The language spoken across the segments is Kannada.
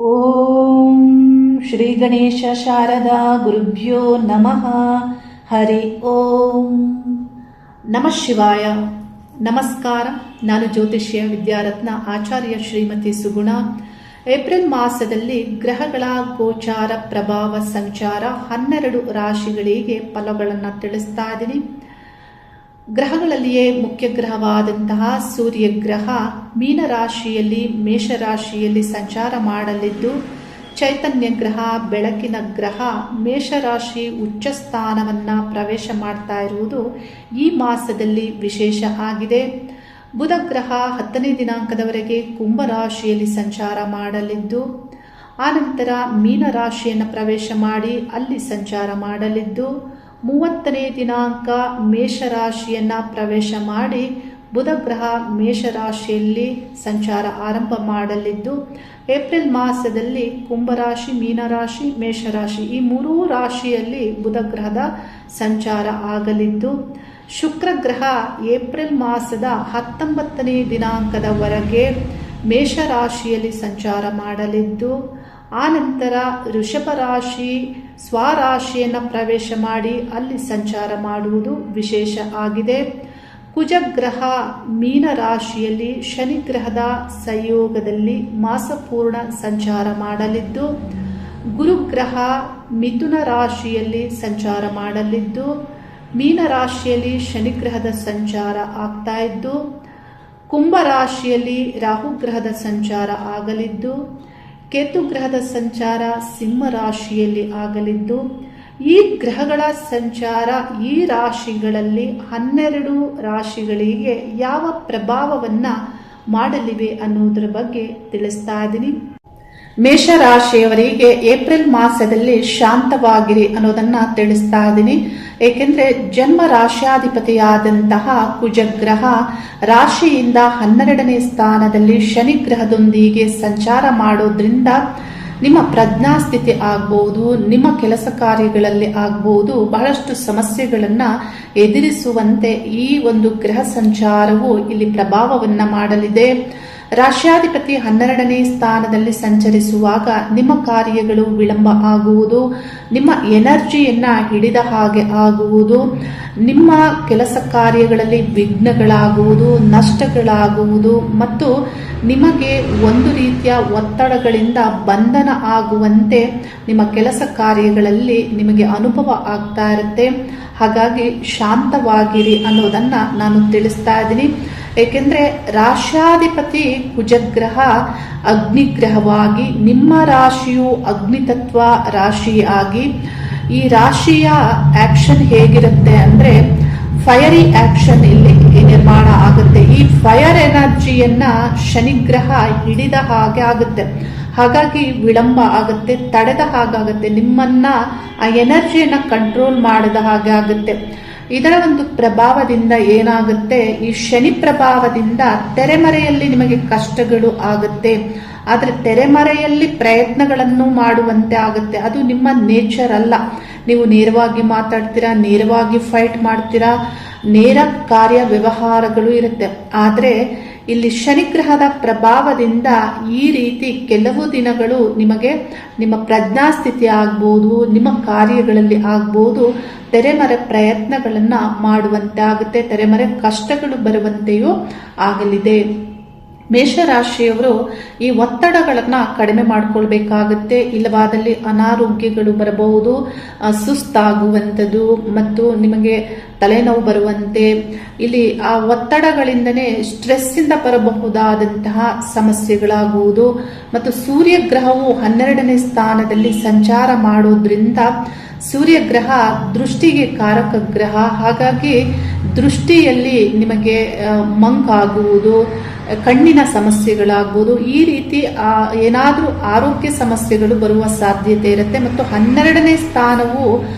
ಓಂ ಶ್ರೀ ಗಣೇಶ ಶಾರದಾ ಗುರುಭ್ಯೋ ನಮಃ. ಹರಿ ಓಂ. ನಮಃ ಶಿವಾಯ. ನಮಸ್ಕಾರ. ನಾನು ಜ್ಯೋತಿಷ್ಯ ವಿದ್ಯಾರತ್ನ ಆಚಾರ್ಯ ಶ್ರೀಮತಿ ಸುಗುಣ. ಏಪ್ರಿಲ್ ಮಾಸದಲ್ಲಿ ಗ್ರಹಗಳ ಗೋಚಾರ ಪ್ರಭಾವ ಸಂಚಾರ 12 ರಾಶಿಗಳಿಗೆ ಫಲಗಳನ್ನು ತಿಳಿಸ್ತಾ ಇದ್ದೀನಿ. ಗ್ರಹಗಳಲ್ಲಿಯೇ ಮುಖ್ಯ ಗ್ರಹವಾದಂತಹ ಸೂರ್ಯ ಗ್ರಹ ಮೀನರಾಶಿಯಲ್ಲಿ ಮೇಷರಾಶಿಯಲ್ಲಿ ಸಂಚಾರ ಮಾಡಲಿದ್ದು, ಚೈತನ್ಯ ಗ್ರಹ ಬೆಳಕಿನ ಗ್ರಹ ಮೇಷರಾಶಿ ಉಚ್ಚ ಸ್ಥಾನವನ್ನು ಪ್ರವೇಶ ಮಾಡ್ತಾ ಇರುವುದು ಈ ಮಾಸದಲ್ಲಿ ವಿಶೇಷ ಆಗಿದೆ. ಬುಧ ಗ್ರಹ 10ನೇ ದಿನಾಂಕದವರೆಗೆ ಕುಂಭರಾಶಿಯಲ್ಲಿ ಸಂಚಾರ ಮಾಡಲಿದ್ದು, ಆನಂತರ ಮೀನರಾಶಿಯನ್ನು ಪ್ರವೇಶ ಮಾಡಿ ಅಲ್ಲಿ ಸಂಚಾರ ಮಾಡಲಿದ್ದು, 30ನೇ ದಿನಾಂಕ ಮೇಷರಾಶಿಯನ್ನು ಪ್ರವೇಶ ಮಾಡಿ ಬುಧ ಗ್ರಹ ಮೇಷರಾಶಿಯಲ್ಲಿ ಸಂಚಾರ ಆರಂಭ ಮಾಡಲಿದ್ದು, ಏಪ್ರಿಲ್ ಮಾಸದಲ್ಲಿ ಕುಂಭರಾಶಿ, ಮೀನರಾಶಿ, ಮೇಷರಾಶಿ ಈ 3 ರಾಶಿಯಲ್ಲಿ ಬುಧ ಗ್ರಹದ ಸಂಚಾರ ಆಗಲಿದ್ದು, ಶುಕ್ರ ಗ್ರಹ ಏಪ್ರಿಲ್ ಮಾಸದ 19ನೇ ದಿನಾಂಕದವರೆಗೆ ಮೇಷರಾಶಿಯಲ್ಲಿ ಸಂಚಾರ ಮಾಡಲಿದ್ದು, ಆನಂತರ ವೃಷಭ ರಾಶಿ ಸ್ವರಾಶಿಯನ್ನು ಪ್ರವೇಶ ಮಾಡಿ ಅಲ್ಲಿ ಸಂಚಾರ ಮಾಡುವುದು ವಿಶೇಷ ಆಗಿದೆ. ಕುಜಗ್ರಹ ಮೀನರಾಶಿಯಲ್ಲಿ ಶನಿಗ್ರಹದ ಸಂಯೋಗದಲ್ಲಿ ಮಾಸಪೂರ್ಣ ಸಂಚಾರ ಮಾಡಲಿದ್ದು, ಗುರುಗ್ರಹ ಮಿಥುನ ರಾಶಿಯಲ್ಲಿ ಸಂಚಾರ ಮಾಡಲಿದ್ದು, ಮೀನರಾಶಿಯಲ್ಲಿ ಶನಿಗ್ರಹದ ಸಂಚಾರ ಆಗ್ತಾ ಇದ್ದು, ಕುಂಭರಾಶಿಯಲ್ಲಿ ರಾಹುಗ್ರಹದ ಸಂಚಾರ ಆಗಲಿದ್ದು, ಕೇತು ಗ್ರಹದ ಸಂಚಾರ ಸಿಂಹ ರಾಶಿಯಲ್ಲಿ ಆಗಲಿದ್ದು, ಈ ಗ್ರಹಗಳ ಸಂಚಾರ ಈ ರಾಶಿಗಳಲ್ಲಿ 12 ರಾಶಿಗಳಿಗೆ ಯಾವ ಪ್ರಭಾವವನ್ನು ಮಾಡಲಿವೆ ಅನ್ನೋದರ ಬಗ್ಗೆ ತಿಳಿಸ್ತಾ ಇದ್ದೀನಿ. ಮೇಷರಾಶಿಯವರಿಗೆ ಏಪ್ರಿಲ್ ಮಾಸದಲ್ಲಿ ಶಾಂತವಾಗಿರಿ ಅನ್ನೋದನ್ನ ತಿಳಿಸ್ತಾ ಇದ್ದೀನಿ. ಏಕೆಂದ್ರೆ ಜನ್ಮ ರಾಶ್ಯಾಧಿಪತಿಯಾದಂತಹ ಕುಜಗ್ರಹ ರಾಶಿಯಿಂದ 12ನೇ ಸ್ಥಾನದಲ್ಲಿ ಶನಿಗ್ರಹದೊಂದಿಗೆ ಸಂಚಾರ ಮಾಡೋದ್ರಿಂದ ನಿಮ್ಮ ಪ್ರಜ್ಞಾಸ್ಥಿತಿ ಆಗ್ಬಹುದು, ನಿಮ್ಮ ಕೆಲಸ ಕಾರ್ಯಗಳಲ್ಲಿ ಆಗ್ಬಹುದು, ಬಹಳಷ್ಟು ಸಮಸ್ಯೆಗಳನ್ನ ಎದುರಿಸುವಂತೆ ಈ ಒಂದು ಗ್ರಹ ಸಂಚಾರವು ಇಲ್ಲಿ ಪ್ರಭಾವವನ್ನ ಮಾಡಲಿದೆ. ರಾಶ್ಯಾಧಿಪತಿ 12ನೇ ಸ್ಥಾನದಲ್ಲಿ ಸಂಚರಿಸುವಾಗ ನಿಮ್ಮ ಕಾರ್ಯಗಳು ವಿಳಂಬ ಆಗುವುದು, ನಿಮ್ಮ ಎನರ್ಜಿಯನ್ನ ಹಿಡಿದ ಹಾಗೆ ಆಗುವುದು, ನಿಮ್ಮ ಕೆಲಸ ಕಾರ್ಯಗಳಲ್ಲಿ ವಿಘ್ನಗಳಾಗುವುದು, ನಷ್ಟಗಳಾಗುವುದು ಮತ್ತು ನಿಮಗೆ ಒಂದು ರೀತಿಯ ಒತ್ತಡಗಳಿಂದ ಬಂಧನ ಆಗುವಂತೆ ನಿಮ್ಮ ಕೆಲಸ ಕಾರ್ಯಗಳಲ್ಲಿ ನಿಮಗೆ ಅನುಭವ ಆಗ್ತಾ ಇರುತ್ತೆ. ಹಾಗಾಗಿ ಶಾಂತವಾಗಿರಿ ಅನ್ನೋದನ್ನ ನಾನು ತಿಳಿಸ್ತಾ ಇದ್ದೀನಿ. ಏಕೆಂದ್ರೆ ರಾಶ್ಯಾಧಿಪತಿ ಕುಜಗ್ರಹ ಅಗ್ನಿಗ್ರಹವಾಗಿ ನಿಮ್ಮ ರಾಶಿಯು ಅಗ್ನಿತತ್ವ ರಾಶಿಯಾಗಿ ಈ ರಾಶಿಯ ಆಕ್ಷನ್ ಹೇಗಿರುತ್ತೆ ಅಂದ್ರೆ ಫೈರಿ ಆಕ್ಷನ್ ಇಲ್ಲಿ ನಿರ್ಮಾಣ ಆಗುತ್ತೆ. ಈ ಫೈರ್ ಎನರ್ಜಿಯನ್ನ ಶನಿಗ್ರಹ ಹಿಡಿದ ಹಾಗೆ ಆಗುತ್ತೆ. ಹಾಗಾಗಿ ವಿಳಂಬ ಆಗುತ್ತೆ, ತಡೆದ ಹಾಗಾಗುತ್ತೆ, ನಿಮ್ಮನ್ನ ಆ ಎನರ್ಜಿಯನ್ನ ಕಂಟ್ರೋಲ್ ಮಾಡದ ಹಾಗೆ ಆಗುತ್ತೆ. ಇದರ ಒಂದು ಪ್ರಭಾವದಿಂದ ಏನಾಗುತ್ತೆ, ಈ ಶನಿ ಪ್ರಭಾವದಿಂದ ತೆರೆಮರೆಯಲ್ಲಿ ನಿಮಗೆ ಕಷ್ಟಗಳು ಆಗುತ್ತೆ. ಆದರೆ ತೆರೆಮರೆಯಲ್ಲಿ ಪ್ರಯತ್ನಗಳನ್ನು ಮಾಡುವಂತೆ ಆಗುತ್ತೆ. ಅದು ನಿಮ್ಮ ನೇಚರ್ ಅಲ್ಲ. ನೀವು ನೇರವಾಗಿ ಮಾತಾಡ್ತೀರಾ, ನೇರವಾಗಿ ಫೈಟ್ ಮಾಡ್ತೀರಾ, ನೇರ ಕಾರ್ಯ ವ್ಯವಹಾರಗಳು ಇರುತ್ತೆ. ಆದರೆ ಇಲ್ಲಿ ಶನಿಗ್ರಹದ ಪ್ರಭಾವದಿಂದ ಈ ರೀತಿ ಕೆಲವು ದಿನಗಳು ನಿಮಗೆ ನಿಮ್ಮ ಪ್ರಜ್ಞಾಸ್ಥಿತಿ ಆಗ್ಬೋದು, ನಿಮ್ಮ ಕಾರ್ಯಗಳಲ್ಲಿ ಆಗ್ಬೋದು, ತೆರೆಮರೆ ಪ್ರಯತ್ನಗಳನ್ನ ಮಾಡುವಂತೆ ಆಗುತ್ತೆ, ತೆರೆಮರೆ ಕಷ್ಟಗಳು ಬರುವಂತೆಯೂ ಆಗಲಿದೆ. ಮೇಷರಾಶಿಯವರು ಈ ಒತ್ತಡಗಳನ್ನ ಕಡಿಮೆ ಮಾಡ್ಕೊಳ್ಬೇಕಾಗುತ್ತೆ. ಇಲ್ಲವಾದಲ್ಲಿ ಅನಾರೋಗ್ಯಗಳು ಬರಬಹುದು, ಸುಸ್ತಾಗುವಂಥದ್ದು ಮತ್ತು ನಿಮಗೆ ತಲೆನೋವು ಬರುವಂತೆ, ಇಲ್ಲಿ ಆ ಒತ್ತಡಗಳಿಂದನೇ ಸ್ಟ್ರೆಸ್ ಇಂದ ಬರಬಹುದಾದಂತಹ ಸಮಸ್ಯೆಗಳಾಗುವುದು. ಮತ್ತು ಸೂರ್ಯಗ್ರಹವು 12ನೇ ಸ್ಥಾನದಲ್ಲಿ ಸಂಚಾರ ಮಾಡೋದ್ರಿಂದ ಸೂರ್ಯಗ್ರಹ ದೃಷ್ಟಿಗೆ ಕಾರಕ ಗ್ರಹ. ಹಾಗಾಗಿ ದೃಷ್ಟಿಯಲ್ಲಿ ನಿಮಗೆ ಮಂಕಾಗುವುದು, ಕಣ್ಣಿನ ಸಮಸ್ಯೆಗಳಾಗ್ಬೋದು, ಈ ರೀತಿ ಏನಾದರೂ ಆರೋಗ್ಯ ಸಮಸ್ಯೆಗಳು ಬರುವ ಸಾಧ್ಯತೆ ಇರುತ್ತೆ. ಮತ್ತು 12ನೇ ಸ್ಥಾನವು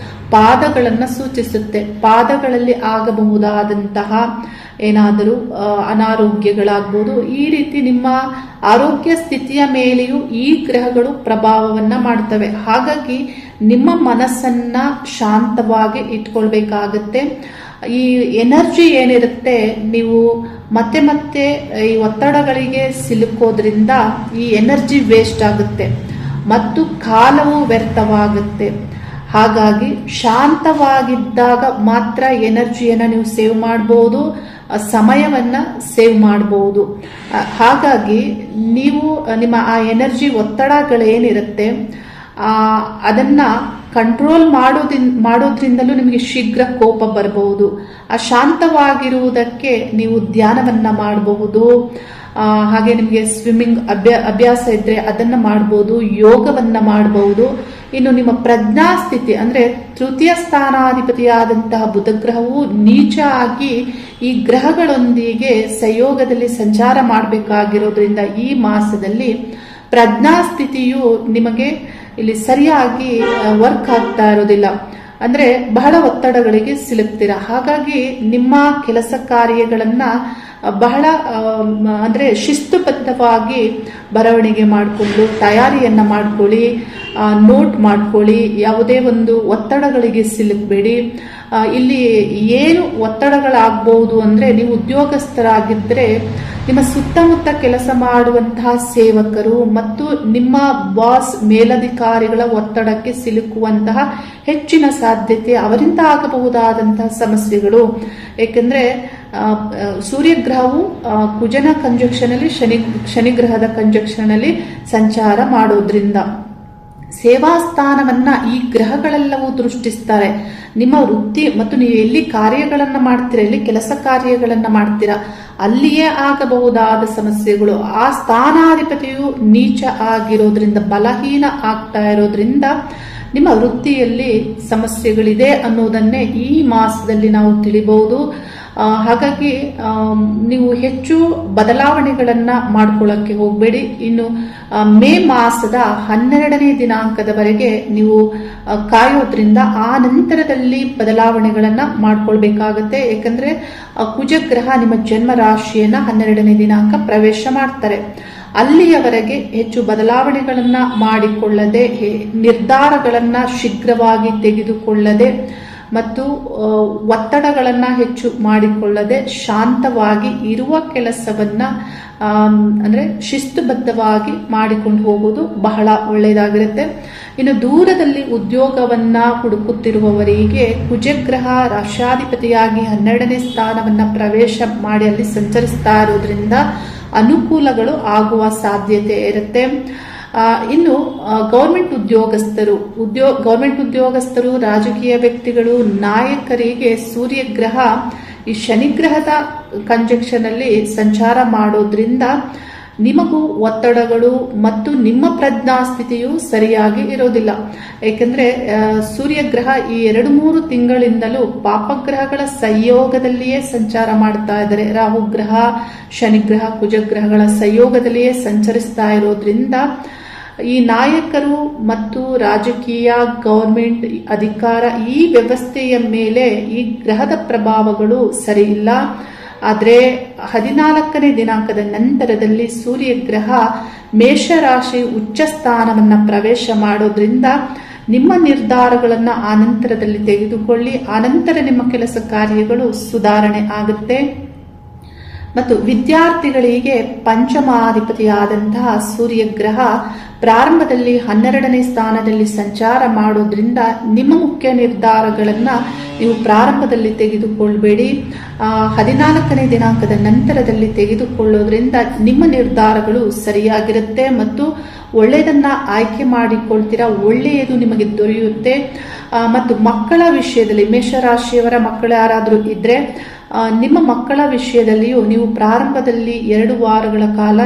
ಪಾದಗಳನ್ನು ಸೂಚಿಸುತ್ತೆ. ಪಾದಗಳಲ್ಲಿ ಆಗಬಹುದಾದಂತಹ ಏನಾದರೂ ಅನಾರೋಗ್ಯಗಳಾಗ್ಬೋದು. ಈ ರೀತಿ ನಿಮ್ಮ ಆರೋಗ್ಯ ಸ್ಥಿತಿಯ ಮೇಲೆಯೂ ಈ ಗ್ರಹಗಳು ಪ್ರಭಾವವನ್ನ ಮಾಡ್ತವೆ. ಹಾಗಾಗಿ ನಿಮ್ಮ ಮನಸ್ಸನ್ನ ಶಾಂತವಾಗಿ ಇಟ್ಕೊಳ್ಬೇಕಾಗತ್ತೆ. ಈ ಎನರ್ಜಿ ಏನಿರುತ್ತೆ, ನೀವು ಮತ್ತೆ ಮತ್ತೆ ಈ ಒತ್ತಡಗಳಿಗೆ ಸಿಲುಕೋದ್ರಿಂದ ಈ ಎನರ್ಜಿ ವೇಸ್ಟ್ ಆಗುತ್ತೆ. ಮತ್ತು ಕಾಲವು ವ್ಯರ್ಥವಾಗುತ್ತೆ. ಹಾಗಾಗಿ ಶಾಂತವಾಗಿದ್ದಾಗ ಮಾತ್ರ ಎನರ್ಜಿಯನ್ನು ನೀವು ಸೇವ್ ಮಾಡಬಹುದು, ಸಮಯವನ್ನ ಸೇವ್ ಮಾಡಬಹುದು. ಹಾಗಾಗಿ ನೀವು ನಿಮ್ಮ ಆ ಎನರ್ಜಿ ಒತ್ತಡಗಳೇನಿರುತ್ತೆ ಅದನ್ನ ಕಂಟ್ರೋಲ್ ಮಾಡೋದ್ರಿಂದಲೂ ನಿಮಗೆ ಶೀಘ್ರ ಕೋಪ ಬರಬಹುದು. ಶಾಂತವಾಗಿರುವುದಕ್ಕೆ ನೀವು ಧ್ಯಾನವನ್ನ ಮಾಡಬಹುದು. ಹಾಗೆ ನಿಮಗೆ ಸ್ವಿಮ್ಮಿಂಗ್ ಅಭ್ಯಾಸ ಇದ್ರೆ ಅದನ್ನ ಮಾಡಬಹುದು, ಯೋಗವನ್ನ ಮಾಡಬಹುದು. ಇನ್ನು ನಿಮ್ಮ ಪ್ರಜ್ಞಾಸ್ಥಿತಿ ಅಂದ್ರೆ ತೃತೀಯ ಸ್ಥಾನಾಧಿಪತಿಯಾದಂತಹ ಬುಧಗ್ರಹವು ನೀಚ ಆಗಿ ಈ ಗ್ರಹಗಳೊಂದಿಗೆ ಸಂಯೋಗದಲ್ಲಿ ಸಂಚಾರ ಮಾಡಬೇಕಾಗಿರೋದ್ರಿಂದ ಈ ಮಾಸದಲ್ಲಿ ಪ್ರಜ್ಞಾಸ್ಥಿತಿಯು ನಿಮಗೆ ಇಲ್ಲಿ ಸರಿಯಾಗಿ ವರ್ಕ್ ಆಗ್ತಾ ಇರೋದಿಲ್ಲ. ಅಂದ್ರೆ ಬಹಳ ಒತ್ತಡಗಳಿಗೆ ಸಿಲುಕ್ತೀರಾ. ಹಾಗಾಗಿ ನಿಮ್ಮ ಕೆಲಸ ಕಾರ್ಯಗಳನ್ನ ಬಹಳ ಅಂದ್ರೆ ಶಿಸ್ತುಬದ್ಧವಾಗಿ ಬರವಣಿಗೆ ಮಾಡಿಕೊಂಡು ತಯಾರಿಯನ್ನ ಮಾಡ್ಕೊಳ್ಳಿ, ನೋಟ್ ಮಾಡ್ಕೊಳ್ಳಿ. ಯಾವುದೇ ಒಂದು ಒತ್ತಡಗಳಿಗೆ ಸಿಲುಕಬೇಡಿ. ಇಲ್ಲಿ ಏನು ಒತ್ತಡಗಳಾಗಬಹುದು ಅಂದ್ರೆ, ನೀವು ಉದ್ಯೋಗಸ್ಥರಾಗಿದ್ದರೆ ನಿಮ್ಮ ಸುತ್ತಮುತ್ತ ಕೆಲಸ ಮಾಡುವಂತಹ ಸೇವಕರು ಮತ್ತು ನಿಮ್ಮ ಬಾಸ್ ಮೇಲಧಿಕಾರಿಗಳ ಒತ್ತಡಕ್ಕೆ ಸಿಲುಕುವಂತಹ ಹೆಚ್ಚಿನ ಸಾಧ್ಯತೆ ಅವರಿಂದ ಆಗಬಹುದಾದಂತಹ ಸಮಸ್ಯೆಗಳು. ಏಕೆಂದ್ರೆ ಸೂರ್ಯಗ್ರಹವು ಕುಜನ ಕಂಜಕ್ಷನ್ ಅಲ್ಲಿ ಶನಿಗ್ರಹದ ಕಂಜಕ್ಷನ್ ಅಲ್ಲಿ ಸಂಚಾರ ಮಾಡೋದ್ರಿಂದ ಸೇವಾ ಸ್ಥಾನವನ್ನ ಈ ಗ್ರಹಗಳೆಲ್ಲವೂ ದೃಷ್ಟಿಸ್ತಾರೆ. ನಿಮ್ಮ ವೃತ್ತಿ ಮತ್ತು ನೀವು ಎಲ್ಲಿ ಕಾರ್ಯಗಳನ್ನ ಮಾಡ್ತೀರಾ, ಎಲ್ಲಿ ಕೆಲಸ ಕಾರ್ಯಗಳನ್ನ ಮಾಡ್ತೀರಾ, ಅಲ್ಲಿಯೇ ಆಗಬಹುದಾದ ಸಮಸ್ಯೆಗಳು. ಆ ಸ್ಥಾನಾಧಿಪತಿಯು ನೀಚ ಆಗಿರೋದ್ರಿಂದ, ಬಲಹೀನ ಆಗ್ತಾ ಇರೋದ್ರಿಂದ ನಿಮ್ಮ ವೃತ್ತಿಯಲ್ಲಿ ಸಮಸ್ಯೆಗಳಿದೆ ಅನ್ನೋದನ್ನೇ ಈ ಮಾಸದಲ್ಲಿ ನಾವು ತಿಳಿಬಹುದು. ಹಾಗಾಗಿ ನೀವು ಹೆಚ್ಚು ಬದಲಾವಣೆಗಳನ್ನ ಮಾಡ್ಕೊಳ್ಳಕ್ಕೆ ಹೋಗಬೇಡಿ. ಇನ್ನು ಮೇ ಮಾಸದ 12ನೇ ದಿನಾಂಕದವರೆಗೆ ನೀವು ಕಾಯೋದ್ರಿಂದ ಆ ನಂತರದಲ್ಲಿ ಬದಲಾವಣೆಗಳನ್ನ ಮಾಡ್ಕೊಳ್ಬೇಕಾಗತ್ತೆ. ಯಾಕಂದ್ರೆ ಕುಜಗ್ರಹ ನಿಮ್ಮ ಜನ್ಮ ರಾಶಿಯನ್ನ 12ನೇ ದಿನಾಂಕ ಪ್ರವೇಶ ಮಾಡ್ತಾರೆ. ಅಲ್ಲಿಯವರೆಗೆ ಹೆಚ್ಚು ಬದಲಾವಣೆಗಳನ್ನ ಮಾಡಿಕೊಳ್ಳದೆ, ನಿರ್ಧಾರಗಳನ್ನ ಶೀಘ್ರವಾಗಿ ತೆಗೆದುಕೊಳ್ಳದೆ ಮತ್ತು ಒತ್ತಡಗಳನ್ನ ಹೆಚ್ಚು ಮಾಡಿಕೊಳ್ಳದೆ ಶಾಂತವಾಗಿ ಇರುವ ಕೆಲಸವನ್ನ ಅಂದ್ರೆ ಶಿಸ್ತುಬದ್ಧವಾಗಿ ಮಾಡಿಕೊಂಡು ಹೋಗುವುದು ಬಹಳ ಒಳ್ಳೆಯದಾಗಿರುತ್ತೆ. ಇನ್ನು ದೂರದಲ್ಲಿ ಉದ್ಯೋಗವನ್ನ ಹುಡುಕುತ್ತಿರುವವರಿಗೆ ಕುಜಗ್ರಹ ರಾಷ್ಟ್ರಾಧಿಪತಿಯಾಗಿ 12ನೇ ಸ್ಥಾನವನ್ನ ಪ್ರವೇಶ ಮಾಡಿ ಅಲ್ಲಿ ಸಂಚರಿಸ್ತಾ ಇರೋದ್ರಿಂದ ಅನುಕೂಲಗಳು ಆಗುವ ಸಾಧ್ಯತೆ ಇರುತ್ತೆ. ಇನ್ನು ಗೌರ್ಮೆಂಟ್ ಉದ್ಯೋಗಸ್ಥರು, ರಾಜಕೀಯ ವ್ಯಕ್ತಿಗಳು, ನಾಯಕರಿಗೆ ಸೂರ್ಯಗ್ರಹ ಈ ಶನಿಗ್ರಹದ ಕಂಜಕ್ಷನ್ ಅಲ್ಲಿ ಸಂಚಾರ ಮಾಡೋದ್ರಿಂದ ನಿಮಗೂ ಒತ್ತಡಗಳು ಮತ್ತು ನಿಮ್ಮ ಪ್ರಜ್ಞಾಸ್ಥಿತಿಯು ಸರಿಯಾಗಿ ಇರೋದಿಲ್ಲ. ಏಕೆಂದ್ರೆ ಸೂರ್ಯಗ್ರಹ ಈ 2-3 ತಿಂಗಳಿಂದಲೂ ಪಾಪಗ್ರಹಗಳ ಸಂಯೋಗದಲ್ಲಿಯೇ ಸಂಚಾರ ಮಾಡ್ತಾ ಇದ್ದಾರೆ. ರಾಹುಗ್ರಹ, ಶನಿಗ್ರಹ, ಕುಜಗ್ರಹಗಳ ಸಂಯೋಗದಲ್ಲಿಯೇ ಸಂಚರಿಸ್ತಾ ಇರೋದ್ರಿಂದ ಈ ನಾಯಕರು ಮತ್ತು ರಾಜಕೀಯ, ಗೌರ್ಮೆಂಟ್, ಅಧಿಕಾರ ಈ ವ್ಯವಸ್ಥೆಯ ಮೇಲೆ ಈ ಗ್ರಹದ ಪ್ರಭಾವಗಳು ಸರಿ ಇಲ್ಲ. ಆದರೆ 14ನೇ ದಿನಾಂಕದ ನಂತರದಲ್ಲಿ ಸೂರ್ಯಗ್ರಹ ಮೇಷರಾಶಿ ಉಚ್ಚ ಸ್ಥಾನವನ್ನ ಪ್ರವೇಶ ಮಾಡೋದ್ರಿಂದ ನಿಮ್ಮ ನಿರ್ಧಾರಗಳನ್ನ ಆನಂತರದಲ್ಲಿ ತೆಗೆದುಕೊಳ್ಳಿ. ಆನಂತರ ನಿಮ್ಮ ಕೆಲಸ ಕಾರ್ಯಗಳು ಸುಧಾರಣೆ ಆಗುತ್ತೆ. ಮತ್ತು ವಿದ್ಯಾರ್ಥಿಗಳಿಗೆ ಪಂಚಮಾಧಿಪತಿಯಾದಂತಹ ಸೂರ್ಯಗ್ರಹ ಪ್ರಾರಂಭದಲ್ಲಿ 12ನೇ ಸ್ಥಾನದಲ್ಲಿ ಸಂಚಾರ ಮಾಡೋದ್ರಿಂದ ನಿಮ್ಮ ಮುಖ್ಯ ನಿರ್ಧಾರಗಳನ್ನ ನೀವು ಪ್ರಾರಂಭದಲ್ಲಿ ತೆಗೆದುಕೊಳ್ಬೇಡಿ. 14ನೇ ದಿನಾಂಕದ ನಂತರದಲ್ಲಿ ತೆಗೆದುಕೊಳ್ಳೋದ್ರಿಂದ ನಿಮ್ಮ ನಿರ್ಧಾರಗಳು ಸರಿಯಾಗಿರುತ್ತೆ ಮತ್ತು ಒಳ್ಳೆಯದನ್ನ ಆಯ್ಕೆ ಮಾಡಿಕೊಳ್ತೀರಾ, ಒಳ್ಳೆಯದು ನಿಮಗೆ ದೊರೆಯುತ್ತೆ. ಮತ್ತು ಮಕ್ಕಳ ವಿಷಯದಲ್ಲಿ ಮೇಷರಾಶಿಯವರ ಮಕ್ಕಳು ಯಾರಾದರೂ ಇದ್ರೆ ನಿಮ್ಮ ಮಕ್ಕಳ ವಿಷಯದಲ್ಲಿಯೂ ನೀವು ಪ್ರಾರಂಭದಲ್ಲಿ 2 ವಾರಗಳ ಕಾಲ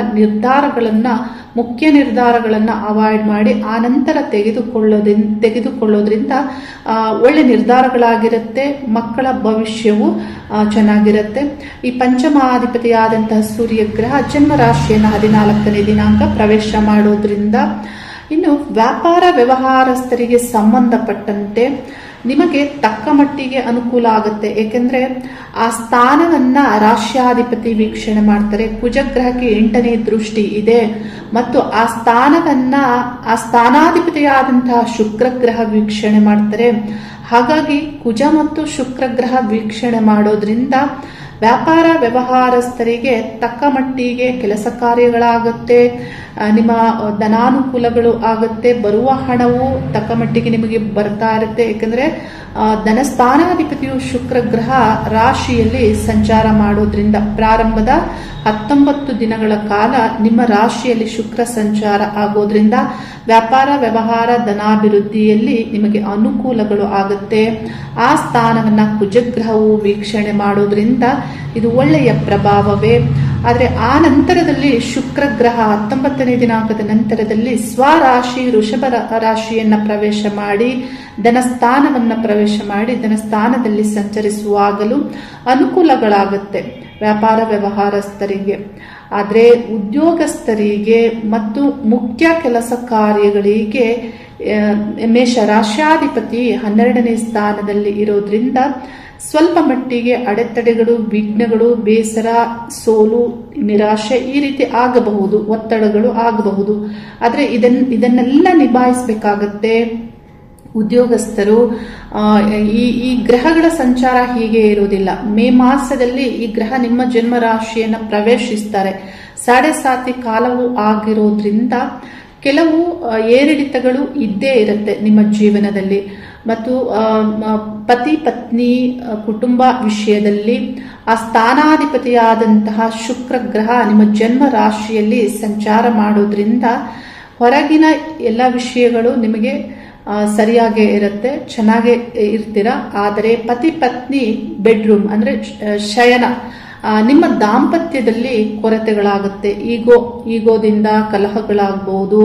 ಮುಖ್ಯ ನಿರ್ಧಾರಗಳನ್ನ ಅವಾಯ್ಡ್ ಮಾಡಿ ಆ ನಂತರ ತೆಗೆದುಕೊಳ್ಳೋದ್ರಿಂದ ಒಳ್ಳೆ ನಿರ್ಧಾರಗಳಾಗಿರುತ್ತೆ. ಮಕ್ಕಳ ಭವಿಷ್ಯವು ಚೆನ್ನಾಗಿರುತ್ತೆ. ಈ ಪಂಚಮಾಧಿಪತಿಯಾದಂತಹ ಸೂರ್ಯಗ್ರಹ ಜನ್ಮ ರಾಶಿಯನ್ನು 14ನೇ ದಿನಾಂಕ ಪ್ರವೇಶ ಮಾಡೋದ್ರಿಂದ ಇನ್ನು ವ್ಯಾಪಾರ ವ್ಯವಹಾರಸ್ಥರಿಗೆ ಸಂಬಂಧಪಟ್ಟಂತೆ ನಿಮಗೆ ತಕ್ಕ ಮಟ್ಟಿಗೆ ಅನುಕೂಲ ಆಗುತ್ತೆ. ಏಕೆಂದ್ರೆ ಆ ಸ್ಥಾನವನ್ನ ರಾಶ್ಯಾಧಿಪತಿ ವೀಕ್ಷಣೆ ಮಾಡ್ತಾರೆ. ಕುಜಗ್ರಹಕ್ಕೆ 8ನೇ ದೃಷ್ಟಿ ಇದೆ ಮತ್ತು ಆ ಸ್ಥಾನಾಧಿಪತಿಯಾದಂತಹ ಶುಕ್ರಗ್ರಹ ವೀಕ್ಷಣೆ ಮಾಡ್ತಾರೆ. ಹಾಗಾಗಿ ಕುಜ ಮತ್ತು ಶುಕ್ರಗ್ರಹ ವೀಕ್ಷಣೆ ಮಾಡೋದ್ರಿಂದ ವ್ಯಾಪಾರ ವ್ಯವಹಾರಸ್ಥರಿಗೆ ತಕ್ಕ ಮಟ್ಟಿಗೆ ಕೆಲಸ ಕಾರ್ಯಗಳಾಗುತ್ತೆ. ನಿಮ್ಮ ಧನಾನುಕೂಲಗಳು ಆಗುತ್ತೆ. ಬರುವ ಹಣವು ತಕ್ಕ ಮಟ್ಟಿಗೆ ನಿಮಗೆ ಬರ್ತಾ ಇರುತ್ತೆ. ಯಾಕಂದ್ರೆ ಧನಸ್ಥಾನಾಧಿಪತಿಯು ಶುಕ್ರ ಗ್ರಹ ರಾಶಿಯಲ್ಲಿ ಸಂಚಾರ ಮಾಡೋದ್ರಿಂದ ಪ್ರಾರಂಭದ 19 ದಿನಗಳ ಕಾಲ ನಿಮ್ಮ ರಾಶಿಯಲ್ಲಿ ಶುಕ್ರ ಸಂಚಾರ ಆಗೋದ್ರಿಂದ ವ್ಯಾಪಾರ ವ್ಯವಹಾರ ಧನಾಭಿವೃದ್ಧಿಯಲ್ಲಿ ನಿಮಗೆ ಅನುಕೂಲಗಳು ಆಗುತ್ತೆ. ಆ ಸ್ಥಾನವನ್ನ ಕುಜಗ್ರಹವು ವೀಕ್ಷಣೆ ಮಾಡೋದ್ರಿಂದ ಇದು ಒಳ್ಳೆಯ ಪ್ರಭಾವವೇ. ಆದರೆ ಆ ನಂತರದಲ್ಲಿ ಶುಕ್ರ ಗ್ರಹ 19ನೇ ದಿನಾಂಕದ ನಂತರದಲ್ಲಿ ಸ್ವರಾಶಿ ವೃಷಭ ರಾಶಿಯನ್ನ ಪ್ರವೇಶ ಮಾಡಿ ಧನಸ್ಥಾನವನ್ನ ಪ್ರವೇಶ ಮಾಡಿ ಧನಸ್ಥಾನದಲ್ಲಿ ಸಂಚರಿಸುವಾಗಲೂ ಅನುಕೂಲಗಳಾಗುತ್ತೆ ವ್ಯಾಪಾರ ವ್ಯವಹಾರಸ್ಥರಿಗೆ. ಆದರೆ ಉದ್ಯೋಗಸ್ಥರಿಗೆ ಮತ್ತು ಮುಖ್ಯ ಕೆಲಸ ಕಾರ್ಯಗಳಿಗೆ ಮೇಷ ರಾಶ್ಯಾಧಿಪತಿ 12ನೇ ಸ್ಥಾನದಲ್ಲಿ ಇರೋದ್ರಿಂದ ಸ್ವಲ್ಪ ಮಟ್ಟಿಗೆ ಅಡೆತಡೆಗಳು, ವಿಘ್ನಗಳು, ಬೇಸರ, ಸೋಲು, ನಿರಾಶೆ ಈ ರೀತಿ ಆಗಬಹುದು, ಒತ್ತಡಗಳು ಆಗಬಹುದು. ಆದರೆ ಇದನ್ನೆಲ್ಲ ನಿಭಾಯಿಸಬೇಕಾಗತ್ತೆ ಉದ್ಯೋಗಸ್ಥರು. ಈ ಗ್ರಹಗಳ ಸಂಚಾರ ಹೀಗೆ ಇರುವುದಿಲ್ಲ. ಮೇ ಮಾಸದಲ್ಲಿ ಈ ಗ್ರಹ ನಿಮ್ಮ ಜನ್ಮ ರಾಶಿಯನ್ನು ಪ್ರವೇಶಿಸ್ತಾರೆ. 7.5 ಕಾಲವು ಆಗಿರೋದ್ರಿಂದ ಕೆಲವು ಏರಿಳಿತಗಳು ಇದ್ದೇ ಇರುತ್ತೆ ನಿಮ್ಮ ಜೀವನದಲ್ಲಿ. ಮತ್ತು ಪತಿ ಪತ್ನಿ ಕುಟುಂಬ ವಿಷಯದಲ್ಲಿ ಆ ಸ್ಥಾನಾಧಿಪತಿಯಾದಂತಹ ಶುಕ್ರ ಗ್ರಹ ನಿಮ್ಮ ಜನ್ಮ ರಾಶಿಯಲ್ಲಿ ಸಂಚಾರ ಮಾಡೋದ್ರಿಂದ ಹೊರಗಿನ ಎಲ್ಲ ವಿಷಯಗಳು ನಿಮಗೆ ಸರಿಯಾಗೇ ಇರುತ್ತೆ, ಚೆನ್ನಾಗೇ ಇರ್ತೀರ. ಆದರೆ ಪತಿ ಪತ್ನಿ ಬೆಡ್ರೂಮ್ ಅಂದ್ರೆ ಶಯನ, ನಿಮ್ಮ ದಾಂಪತ್ಯದಲ್ಲಿ ಕೊರತೆಗಳಾಗುತ್ತೆ. ಈಗೋದಿಂದ ಕಲಹಗಳಾಗಬಹುದು.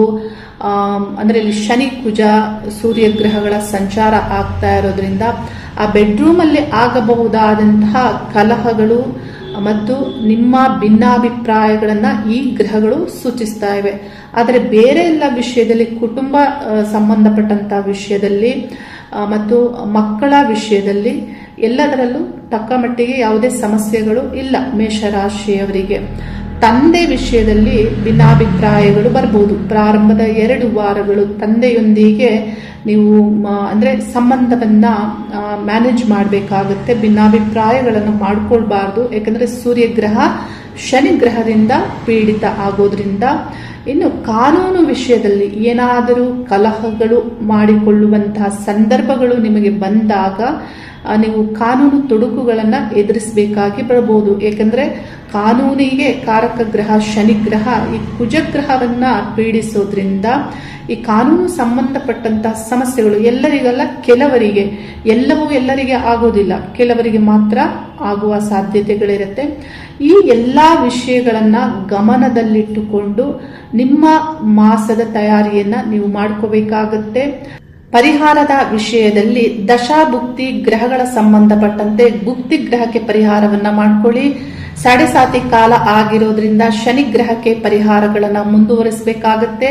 ಅಂದ್ರೆ ಇಲ್ಲಿ ಶನಿ ಕುಜ ಸೂರ್ಯಗ್ರಹಗಳ ಸಂಚಾರ ಆಗ್ತಾ ಇರೋದ್ರಿಂದ ಆ ಬೆಡ್ರೂಮ್ ಅಲ್ಲಿ ಆಗಬಹುದಾದಂತಹ ಕಲಹಗಳು ಮತ್ತು ನಿಮ್ಮ ಭಿನ್ನಾಭಿಪ್ರಾಯಗಳನ್ನ ಈ ಗ್ರಹಗಳು ಸೂಚಿಸ್ತಾ ಇವೆ. ಆದರೆ ಬೇರೆ ಎಲ್ಲ ವಿಷಯದಲ್ಲಿ, ಕುಟುಂಬ ಸಂಬಂಧಪಟ್ಟಂತಹ ವಿಷಯದಲ್ಲಿ ಮತ್ತು ಮಕ್ಕಳ ವಿಷಯದಲ್ಲಿ ಎಲ್ಲದರಲ್ಲೂ ತಕ್ಕ ಮಟ್ಟಿಗೆ ಯಾವುದೇ ಸಮಸ್ಯೆಗಳು ಇಲ್ಲ ಮೇಷರಾಶಿಯವರಿಗೆ. ತಂದೆ ವಿಷಯದಲ್ಲಿ ಭಿನ್ನಾಭಿಪ್ರಾಯಗಳು ಬರ್ಬೋದು. ಪ್ರಾರಂಭದ 2 ವಾರಗಳು ತಂದೆಯೊಂದಿಗೆ ನೀವು ಅಂದ್ರೆ ಸಂಬಂಧವನ್ನ ಮ್ಯಾನೇಜ್ ಮಾಡಬೇಕಾಗುತ್ತೆ. ಭಿನ್ನಾಭಿಪ್ರಾಯಗಳನ್ನು ಮಾಡ್ಕೊಳ್ಬಾರ್ದು. ಯಾಕಂದ್ರೆ ಸೂರ್ಯಗ್ರಹ ಶನಿ ಗ್ರಹದಿಂದ ಪೀಡಿತ ಆಗೋದ್ರಿಂದ. ಇನ್ನು ಕಾನೂನು ವಿಷಯದಲ್ಲಿ ಏನಾದರೂ ಕಲಹಗಳು ಮಾಡಿಕೊಳ್ಳುವಂತಹ ಸಂದರ್ಭಗಳು ನಿಮಗೆ ಬಂದಾಗ ನೀವು ಕಾನೂನು ತೊಡಕುಗಳನ್ನ ಎದುರಿಸಬೇಕಾಗಿ ಬರಬಹುದು. ಏಕೆಂದ್ರೆ ಕಾನೂನಿಗೆ ಕಾರಕ ಗ್ರಹ ಶನಿ ಗ್ರಹ ಈ ಕುಜಗ್ರಹವನ್ನ ಪೀಡಿಸೋದ್ರಿಂದ ಈ ಕಾನೂನು ಸಂಬಂಧಪಟ್ಟಂತಹ ಸಮಸ್ಯೆಗಳು ಎಲ್ಲರಿಗಲ್ಲ, ಕೆಲವರಿಗೆ, ಎಲ್ಲವೂ ಎಲ್ಲರಿಗೆ ಆಗೋದಿಲ್ಲ, ಕೆಲವರಿಗೆ ಮಾತ್ರ ಆಗುವ ಸಾಧ್ಯತೆಗಳಿರುತ್ತೆ. ಈ ಎಲ್ಲಾ ವಿಷಯಗಳನ್ನ ಗಮನದಲ್ಲಿಟ್ಟುಕೊಂಡು ನಿಮ್ಮ ಮಾಸದ ತಯಾರಿಯನ್ನ ನೀವು ಮಾಡ್ಕೋಬೇಕಾಗತ್ತೆ. ಪರಿಹಾರದ ವಿಷಯದಲ್ಲಿ ದಶಾಭುಕ್ತಿ ಗ್ರಹಗಳ ಸಂಬಂಧಪಟ್ಟಂತೆ ಭುಕ್ತಿ ಗ್ರಹಕ್ಕೆ ಪರಿಹಾರವನ್ನ ಮಾಡ್ಕೊಳ್ಳಿ. 7.5 ಕಾಲ ಆಗಿರೋದ್ರಿಂದ ಶನಿ ಗ್ರಹಕ್ಕೆ ಪರಿಹಾರಗಳನ್ನ ಮುಂದುವರಿಸಬೇಕಾಗತ್ತೆ.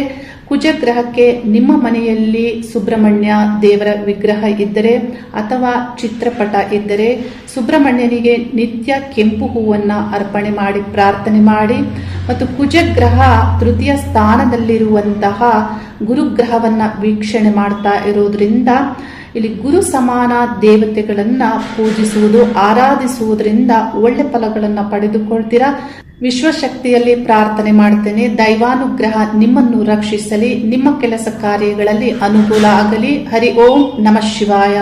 ಕುಜಗ್ರಹಕ್ಕೆ ನಿಮ್ಮ ಮನೆಯಲ್ಲಿ ಸುಬ್ರಹ್ಮಣ್ಯ ದೇವರ ವಿಗ್ರಹ ಇದ್ದರೆ ಅಥವಾ ಚಿತ್ರಪಟ ಇದ್ದರೆ ಸುಬ್ರಹ್ಮಣ್ಯನಿಗೆ ನಿತ್ಯ ಕೆಂಪು ಹೂವನ್ನ ಅರ್ಪಣೆ ಮಾಡಿ ಪ್ರಾರ್ಥನೆ ಮಾಡಿ. ಮತ್ತು ಕುಜಗ್ರಹ 3ಯ ಸ್ಥಾನದಲ್ಲಿರುವಂತಹ ಗುರುಗ್ರಹವನ್ನ ವೀಕ್ಷಣೆ ಮಾಡ್ತಾ ಇರೋದ್ರಿಂದ ಇಲ್ಲಿ ಗುರು ಸಮಾನ ದೇವತೆಗಳನ್ನ ಪೂಜಿಸುವುದು, ಆರಾಧಿಸುವುದರಿಂದ ಒಳ್ಳೆ ಫಲಗಳನ್ನ ಪಡೆದುಕೊಳ್ತೀರಾ. ವಿಶ್ವಶಕ್ತಿಯಲ್ಲಿ ಪ್ರಾರ್ಥನೆ ಮಾಡ್ತೇನೆ, ದೈವಾನುಗ್ರಹ ನಿಮ್ಮನ್ನು ರಕ್ಷಿಸಲಿ, ನಿಮ್ಮ ಕೆಲಸ ಕಾರ್ಯಗಳಲ್ಲಿ ಅನುಕೂಲ ಆಗಲಿ. ಹರಿ ಓಂ ನಮಃ ಶಿವಾಯ.